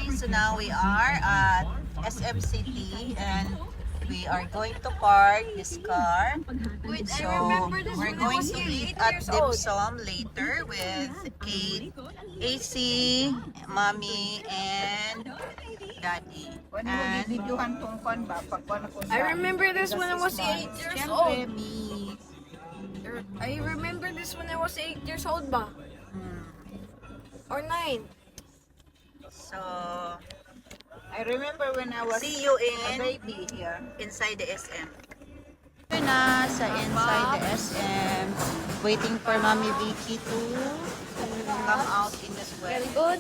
guys, so now we are at SM City and we are going to park this car. Wait, So I remember this we're when I going was to here, eat 8 at years Dim old. Sum later with Kate, AC, Mommy, and Daddy. Kung mo And gibidyohan tong kon ba pagkuan ko I sa remember this when I was 6 8 months. years syempre, old. me. I remember this when I was 8 years old ba? Hmm. Or 9. So, I remember when I was see you a in baby here. inside the SM. We're na sa inside the SM, waiting for Mommy Vicky to come out in the sweat. Very good.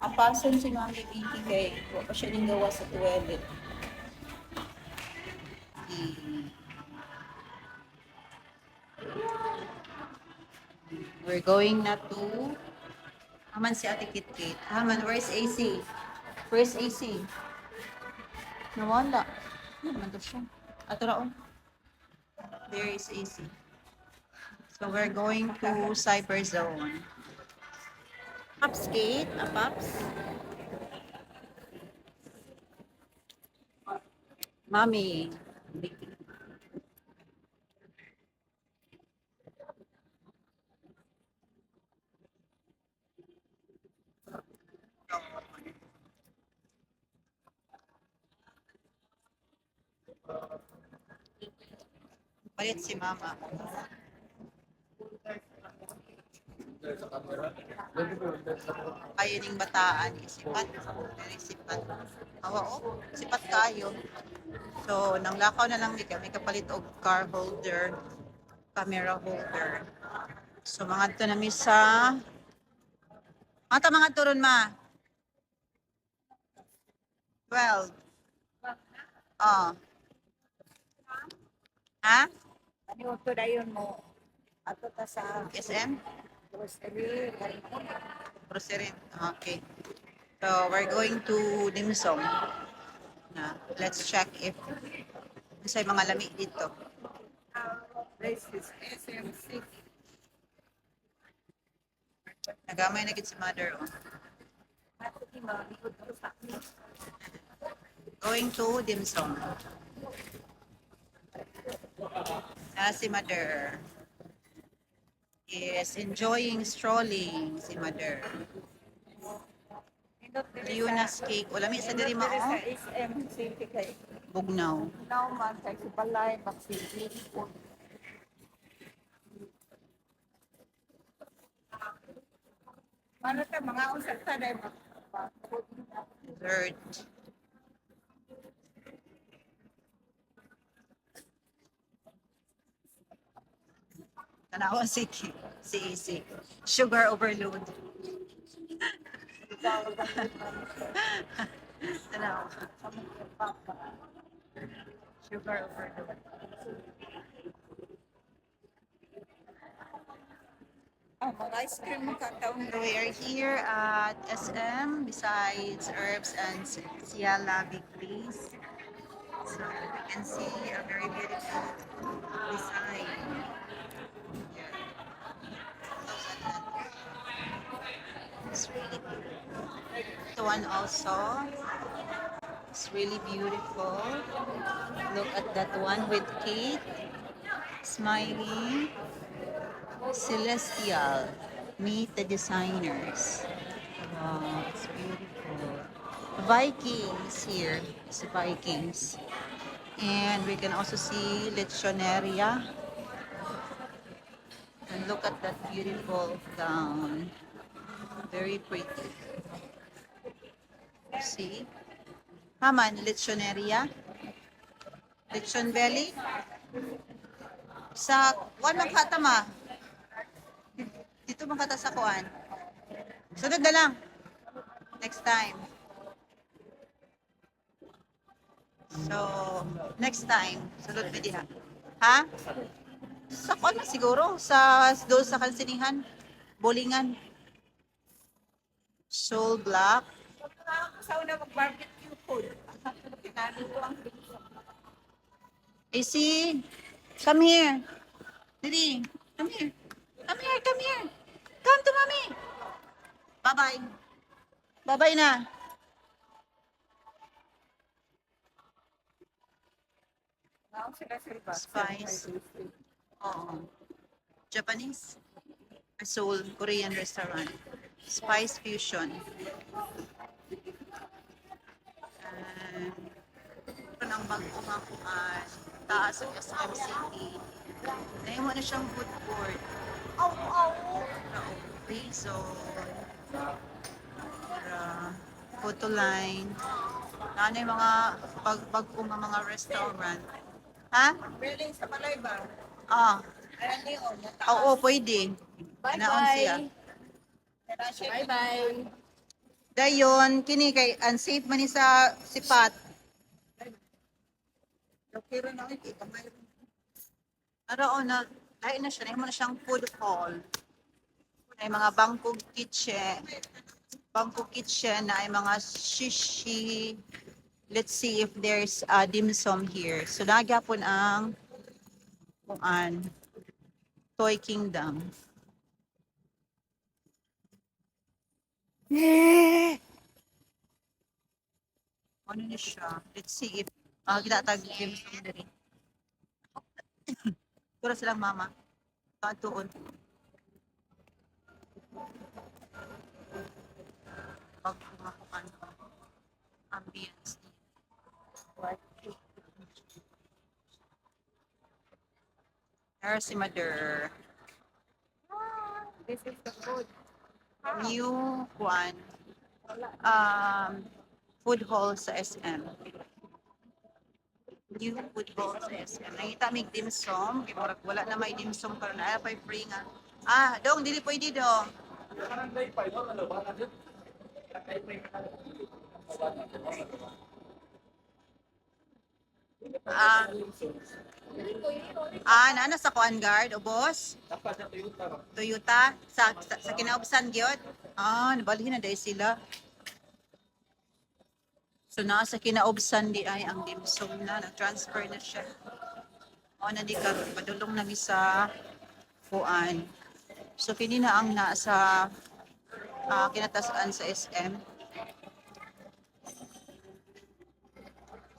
Apason si Mami Vicky kay wa pa siya ning gawa sa toilet. We're going na to Haman si Ate Kit Kit. Haman, where's AC? Where's AC? Nawala. Ano naman to siya? Ato raon. There is AC. So we're going to Cyber Zone. Pops Kate? Pops? Mommy. Palit si Mama. Kayo ning bataan, isipat. Very sipat. Awa o, sipat kayo. So, nang lakaw na lang ni kami kapalit og car holder, camera holder. So, mga to nami sa mga turon ma. 12. Oh. Ha? Ano to dayon mo? Ato ta sa SM? grocery. Grocery. Okay. So, we're going to Dim Sum. Na, let's check if sa mga lami dito. Place is SMC. Nagamay na gid si mother. Oh. Ato di malikod ko sa Going to Dim Sum. Si mother is enjoying strolling si mother. Leona's cake. Wala mi sa diri Sa mao. SMC kay Bugnaw. now man kay si balay magsili. Ano ta mga usap ta dai Dessert. Tanawa si AC. Sugar overload. Tanawa. Sugar overload. Ah, mga ice cream makataon So we are here at SM besides Herbs and Ciala Big Place. So you can see a very beautiful design. It's really beautiful. The one also is really beautiful. Look at that one with Kate smiling. Celestial. Meet the designers. Wow, it's beautiful. Vikings here. It's Vikings. And we can also see Lechoneria. And look at that beautiful gown. Very pretty. See? Haman, Lechoneria. Lechon belly. Sa, one magkatama. Dito magkata sa kuan. Sunod na lang. Next time. So, next time. Sunod pa diha. Ha? Sa kuan na siguro. Doon sa kansinihan. Bolingan. Soul Black. sa una mag-barbecue food. Kinano ko ang AC, come here. Didi, come here. Come here, come here. Come to mommy. Bye-bye. Bye-bye na. Spice. Oo. Japanese. Seoul, Korean restaurant. Spice Fusion. Ito ng magkumakuan. Taas ng SM City. Ngayon mo na siyang food court. Reason. Photo line. Ano yung mga pagbagong mga restaurant. Ha? Building sa Malay ba? Ah. Ayan yun. Oo, pwede. Naon siya. Bye-bye. Dayon, kini kay unsafe man ni sa sipat. Okay rin ako. Ito mayroon. Araw na, dahil na siya, na mo na siyang food hall. Ay mga bangkok kitchen na ay mga shishi. Let's see if there's dim sum here. So nagyapon ang kuan Toy Kingdom. Ano na siya? Let's see if kita tag dim sum diri. Pura silang mama. Tuon. Pag kumakuan ambience. There's si Mother. This is the food. New one. Food hall sa SM. New food hall sa SM. Nakita mig dim sum. Kaya murag wala na may dim sum karon na pa free nga. Dong, dili pwede dong. Nana sa kuan guard o boss? Toyota sa kinaubsan gyud. Nabalhin na dai sila. So nasa kinaubsan di ay ang dimsum na nag-transfer na siya. Na di karon padulong na mi sa kuan. So kini na ang nasa kinatasan sa SM.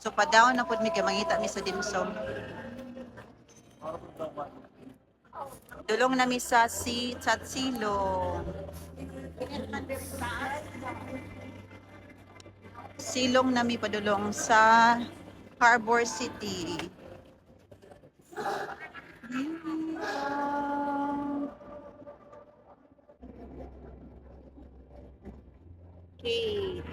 So pa-down na pud mi kay mangita mi sa dimsum. Dulong na mi sa silong. Silong na mi padulong sa Harbor City. Okay.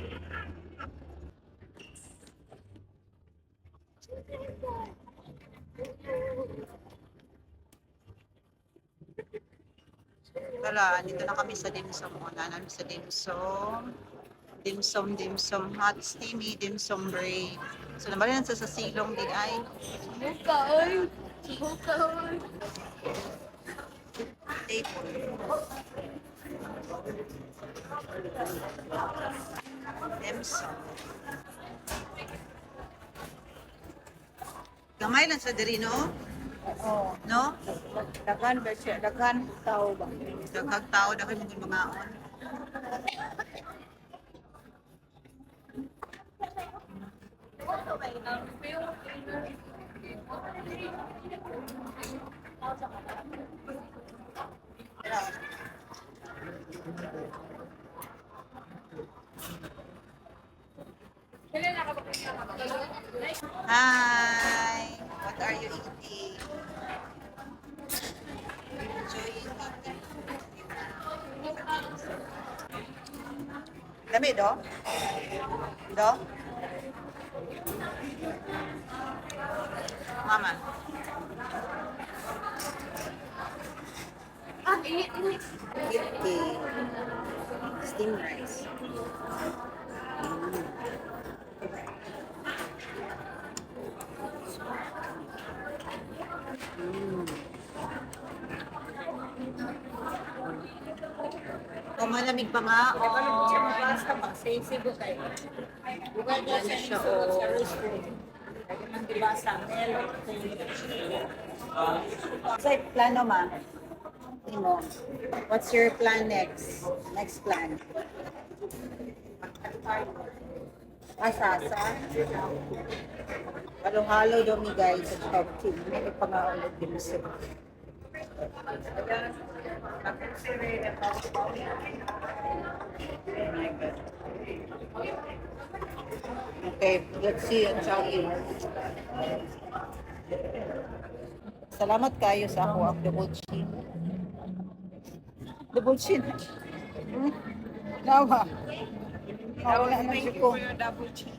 Tara, dito na kami sa dimsum. Una namin sa dimsum. Dimsum, hot steamy dimsum break. So, nabali na sa silong di ay. Bukay. Bukay. Table. Dimsum. Gamay lang sa diri, no? Oo. No? Daghan ba siya? Daghan tao ba? Daghang tao na kayo mga on. Hi! What are you eating? Enjoying eating. Dami, do? Do? Mama. Eating. Steamed rice. Malamig pa nga. Siya mabasa pa. Sisigo kayo. Bukan na siya sa restaurant. Kaya nang dibasa. Melo. Sa plano, ma? Timo, what's your plan next? Next plan? Asasa? Halo-halo daw ni guys sa Chowking. May pangaulog din sila. Okay, let's see ang Chowking. Salamat kayo sa ako ang double chin. Double chin. Hmm? Nawa. Wala na siya ko. double check.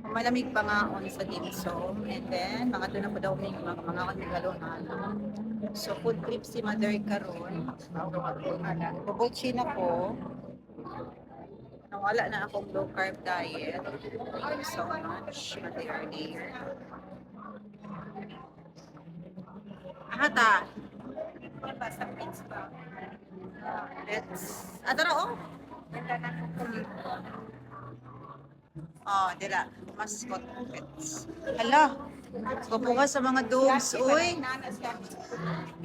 Malamig pa nga on sa dimsum. And then, mga doon na po daw may mga kanigaluhan. So, food trip si Mother karon. Double chin ako. Nawala na akong low carb diet. Thank you so much, Mother dear. Hata. Let's, na oh. Oh, dira. Mascot pets. Hala. Kapunga sa mga dogs. Uy.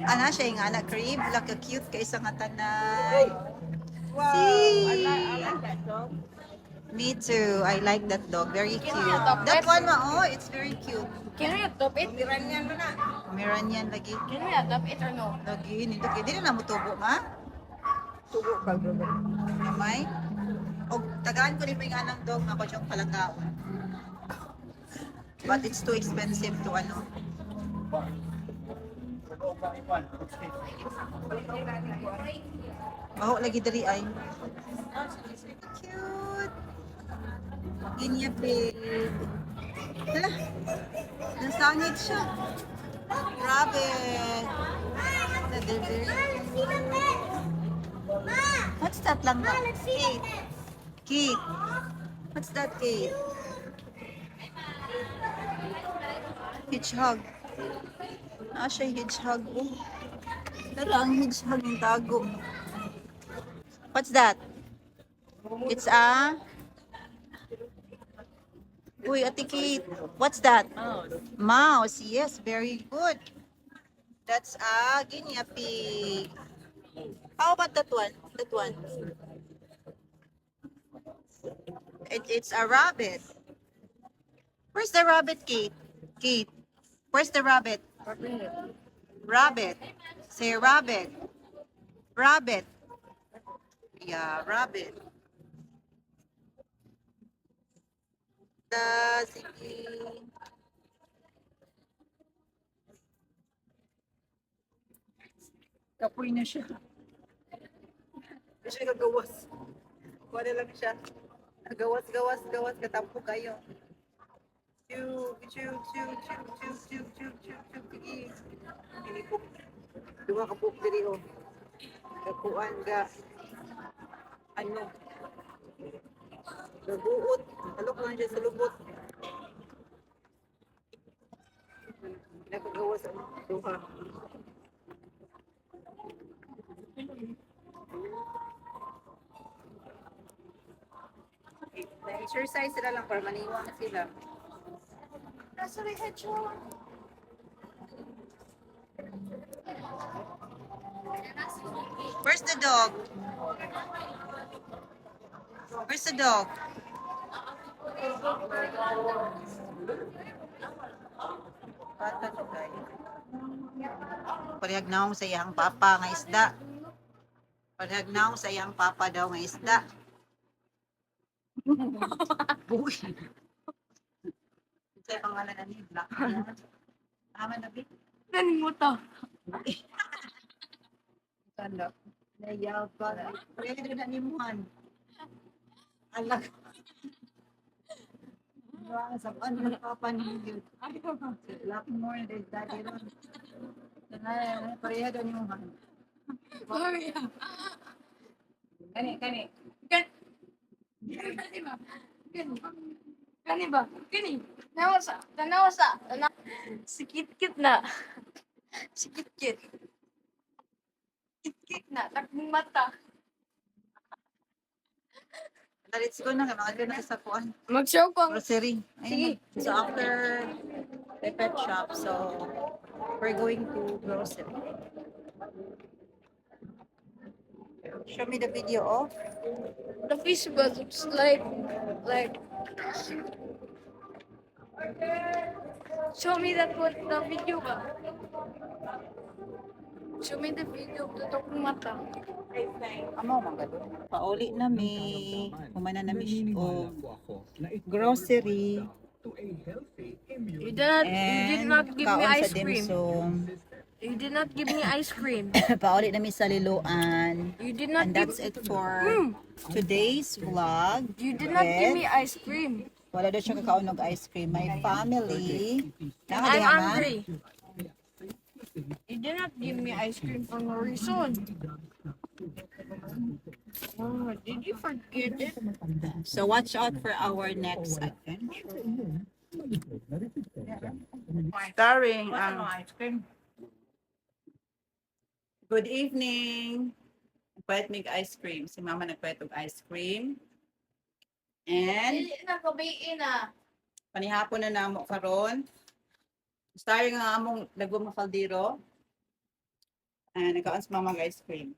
Ana siya yung anak crib. Laka cute kay isang tanay. Wow, See? I like that dog. Me too. I like that dog. Very cute. adopt That it? one ma, oh, it's very cute. Can we adopt it? Miran yan mo na. Pomeranian lagi. Can we adopt it or no? Lagi, hindi lagi. Di na namutubo, ma? Tubo ka, bro. Namay? O, tagaan ko rin pa yung anang dog na ko siyang palangkaon. But it's too expensive to ano. Baho lagi dari ay. Cute. Ginya pig. Hala. Nasangit siya. Grabe. What's that lang ba? Kate. Kate. What's that, Kate? Hedgehog. Ah, siya hedgehog. Oh. Tara, ang hedgehog yung tago. What's that? It's a... Uy, Ate Kate. What's that? Mouse. Yes, very good. That's a guinea pig. How about that one? That one. It's a rabbit. Where's the rabbit, Kate? Kate, where's the rabbit? Rabbit. Say rabbit. Rabbit. Yeah, rabbit. Sige. Kapoy na siya. Hindi siya gagawas. Wala lang siya. Gawas, gawas, gawas. Katampo kayo. Chug, chug, chug, chug, chug, chug, chug, chug, chug, sige. Pinipok. Duha ka pok diri o. Kakuan ga. Ano? Gabuot. Alok lang siya sa lubot. Nagagawas ang duha. Na-exercise sila lang para maniwa na sila. Nasa may hedgehog. Where's the dog? Where's the dog? Bata to guys. Parehag na sa iyang papa nga isda. Parehag na sa iyang papa daw nga isda. Buwi. Sa pangalan na ni Black. Tama na, Bik. Galing mo to. Tanda. Nayaban. Pwede rin na nimuhan. Alag. Saban mo papa ni Yud. Blackmore, there's daddy ron. Pareha daw nimuhan. Sorry. Kani, kani. Kani ba? Kani ba? Kani. Tanawa sa. Sikit-kit na. Sikit-kit. Sikit na. Takbong mata. Let's go na. Mga na sa kuan. Mag-show ko. Grocery. Sige. So after the pet shop, so We're going to grocery. Show me the video of. The fishbowl looks like show me that what the video ba? Show me the video of the Tokong Mata. Amo man gado. Pauli na mi. Humana na mi og grocery. You did not give me kaon sa ice cream. dimsum. You did not give me ice cream. Pauli na mi sa liluan. You did not And give that's it for today's vlog. You did not give me with- ice cream. Wala daw siya kakaon og ice cream. My family. And I'm hungry. You did not give me ice cream for no reason. Oh, did you forget it? So watch out for our next adventure. Starring ice cream. Good evening. Nagpayat mig ice cream. Si mama nagpayat og ice cream. And na kabayin na. panihapon na namo karon. Starring ang among lagom nga kaldero. And nagkaon sa mama ng ice cream.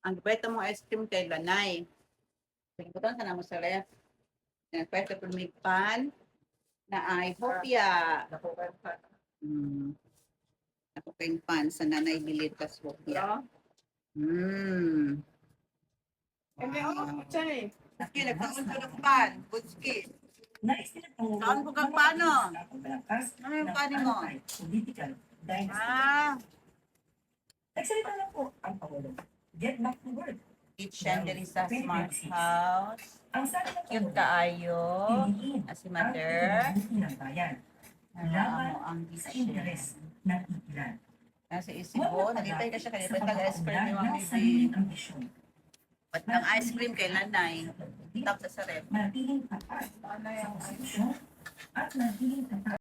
Ang pwede mong ice cream kay Lanay. Pagbutan ka na mo sa ref. Pwede po may pan na ay hopya. Ako kayong pan sa nanay bilit kas hopya. Sige, nagkaon ko ng pan. Butski. Saan ko kang pano? Ano yung panin mo? Ah, Nagsalita na po ang Pangulo. Get back to work. kitchen diri sa smart house. Ang sabi ng Cute Pangulo, kaayo. piliin As si ang mother. pagkabuti ng bayan Laban ang sa kitchen. interes ng ilan. Nasa isibo. Nalipay ka siya kanina. Ba't nag-ice cream yung mga sa bibi? sariling ambisyon. Ba't ng ice cream kay Lanay? Tap sa sarep. Manatiling tapat sa konstitusyon at manatiling tapat